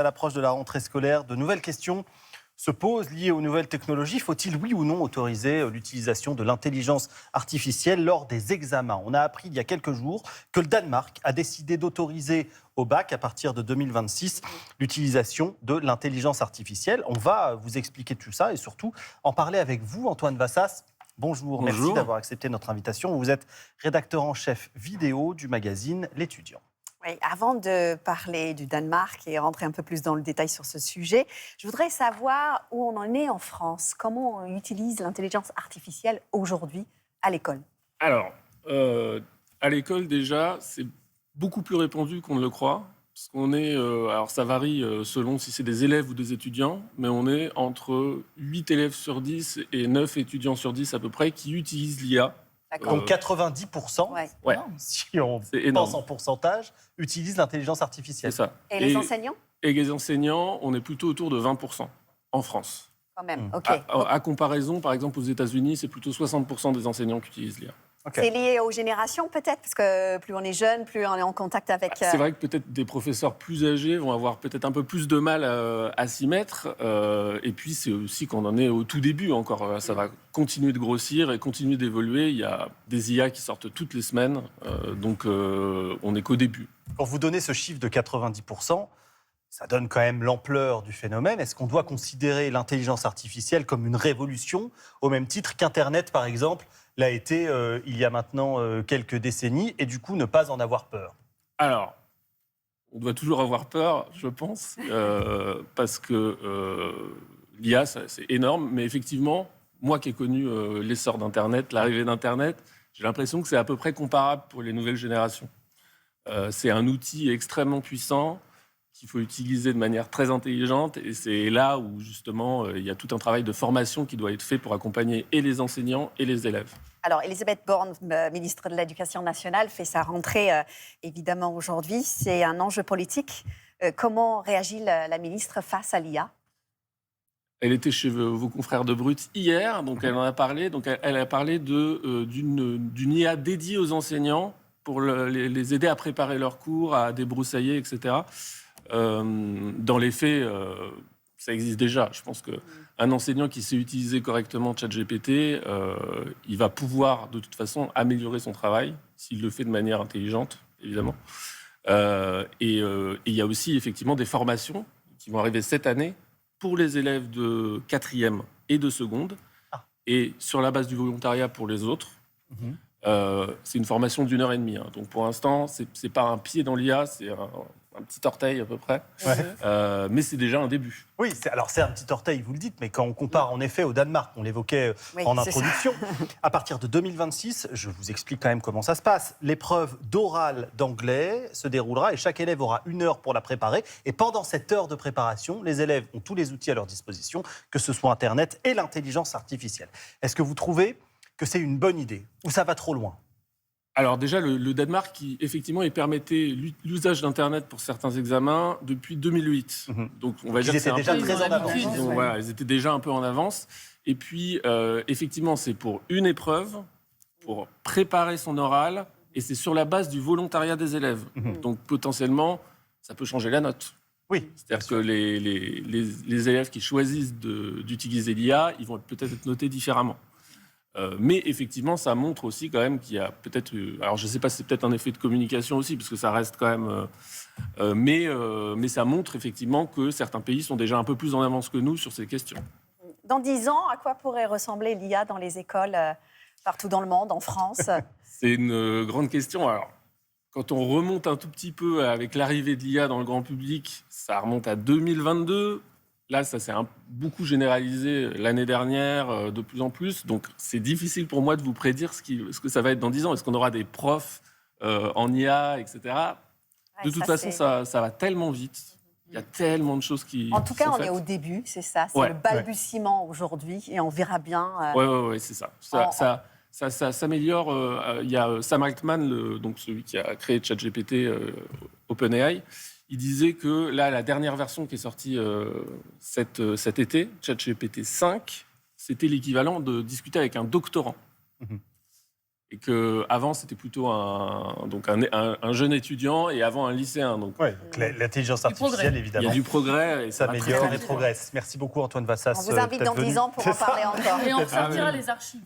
À l'approche de la rentrée scolaire, de nouvelles questions se posent liées aux nouvelles technologies. Faut-il, oui ou non, autoriser l'utilisation de l'intelligence artificielle lors des examens? On a appris il y a quelques jours que le Danemark a décidé d'autoriser au bac, à partir de 2026, l'utilisation de l'intelligence artificielle. On va vous expliquer tout ça et surtout en parler avec vous, Antoine Vassas. Bonjour, merci Bonjour. d'avoir accepté notre invitation. Vous êtes rédacteur en chef vidéo du magazine L'Étudiant. Oui, avant de parler du Danemark et rentrer un peu plus dans le détail sur ce sujet, je voudrais savoir où on en est en France. Comment on utilise l'intelligence artificielle aujourd'hui à l'école? Alors, à l'école, déjà, c'est beaucoup plus répandu qu'on ne le croit. Parce qu'on est, alors ça varie selon si c'est des élèves ou des étudiants, mais on est entre 8 élèves sur 10 et 9 étudiants sur 10 à peu près qui utilisent l'IA. D'accord. Donc 90%, Ouais. Ouais. si on C'est énorme. pense en pourcentage, utilisent l'intelligence C'est artificielle. ça. Et les enseignants? Et les enseignants, on est plutôt autour de 20% en France. Quand même, Mm. ok. À comparaison, par exemple, aux États-Unis, c'est plutôt 60% des enseignants qui utilisent l'IA. Ok. C'est lié aux générations peut-être? Parce que plus on est jeune, plus on est en contact avec... C'est vrai que peut-être des professeurs plus âgés vont avoir peut-être un peu plus de mal à s'y mettre. Et puis, c'est aussi qu'on en est au tout début encore. Ça va continuer de grossir et continuer d'évoluer. Il y a des IA qui sortent toutes les semaines. Donc, on n'est qu'au début. Pour vous donner ce chiffre de 90%, ça donne quand même l'ampleur du phénomène. Est-ce qu'on doit considérer l'intelligence artificielle comme une révolution, au même titre qu'Internet, par exemple, l'a été il y a maintenant quelques décennies, et du coup ne pas en avoir peur? Alors, on doit toujours avoir peur, je pense, parce que l'IA, c'est énorme. Mais effectivement, moi qui ai connu l'essor d'Internet, l'arrivée d'Internet, j'ai l'impression que c'est à peu près comparable pour les nouvelles générations. C'est un outil extrêmement puissant qu'il faut utiliser de manière très intelligente. Et c'est là où, justement, il y a tout un travail de formation qui doit être fait pour accompagner et les enseignants et les élèves. Alors, Elisabeth Borne, ministre de l'Éducation nationale, fait sa rentrée évidemment aujourd'hui. C'est un enjeu politique. Comment réagit la ministre face à l'IA? Elle était chez vos confrères de Brut hier, donc elle en a parlé. Donc elle a parlé d'une IA dédiée aux enseignants pour les aider à préparer leurs cours, à débroussailler, etc. Dans les faits, ça existe déjà. Je pense qu'un enseignant qui sait utiliser correctement ChatGPT, il va pouvoir de toute façon améliorer son travail, s'il le fait de manière intelligente, évidemment. Et il y a aussi effectivement des formations qui vont arriver cette année pour les élèves de 4e et de seconde, et sur la base du volontariat pour les autres. Mhm. C'est une formation d'1h30. Hein. Donc pour l'instant, c'est pas un pied dans l'IA, c'est un petit orteil à peu près. Ouais. Mais c'est déjà un début. Oui, c'est un petit orteil, vous le dites, mais quand on compare en effet au Danemark, on l'évoquait Oui, en c'est ça. introduction, à partir de 2026, je vous explique quand même comment ça se passe. L'épreuve d'oral d'anglais se déroulera et chaque élève aura 1 heure pour la préparer. Et pendant cette heure de préparation, les élèves ont tous les outils à leur disposition, que ce soit Internet et l'intelligence artificielle. Est-ce que vous trouvez que c'est une bonne idée ou ça va trop loin? Alors déjà, le Danemark, effectivement, il permettait l'usage d'Internet pour certains examens depuis 2008. Mhm. Donc on va Ils dire que étaient c'est déjà un peu très en avance. Donc, voilà, ils étaient déjà un peu en avance. Et puis, effectivement, c'est pour une épreuve, pour préparer son oral, et c'est sur la base du volontariat des élèves. Mhm. Donc potentiellement, ça peut changer la note. Oui, C'est-à-dire que les élèves qui choisissent d'utiliser l'IA, ils vont peut-être être notés différemment. Mais effectivement, ça montre aussi quand même qu'il y a peut-être... alors je ne sais pas si c'est peut-être un effet de communication aussi, parce que ça reste quand même... mais ça montre effectivement que certains pays sont déjà un peu plus en avance que nous sur ces questions. Dans 10 ans, à quoi pourrait ressembler l'IA dans les écoles partout dans le monde, en France? C'est une grande question. Alors, quand on remonte un tout petit peu avec l'arrivée de l'IA dans le grand public, ça remonte à 2022. Là, ça s'est beaucoup généralisé l'année dernière, de plus en plus. Donc, c'est difficile pour moi de vous prédire ce que ça va être dans 10 ans. Est-ce qu'on aura des profs en IA, etc. De toute façon, ça va tellement vite. Il y a tellement de choses qui En tout cas, sont on faites. est au début, c'est ça. C'est Ouais. le balbutiement aujourd'hui et on verra bien. Oui, c'est ça. Ça s'améliore. Il y a Sam Altman, donc celui qui a créé ChatGPT, OpenAI. Il disait que là, la dernière version qui est sortie cet été, ChatGPT 5, c'était l'équivalent de discuter avec un doctorant. Mhm. Et qu'avant, c'était plutôt un jeune étudiant et avant un lycéen. Donc, Ouais, donc l'intelligence artificielle, il y évidemment, a du progrès et ça va très, s'améliore très et vite. progresse. Merci beaucoup, Antoine Vassas. On vous invite dans 10 ans pour en parler encore. Et on Peut-être sortira oui. les archives.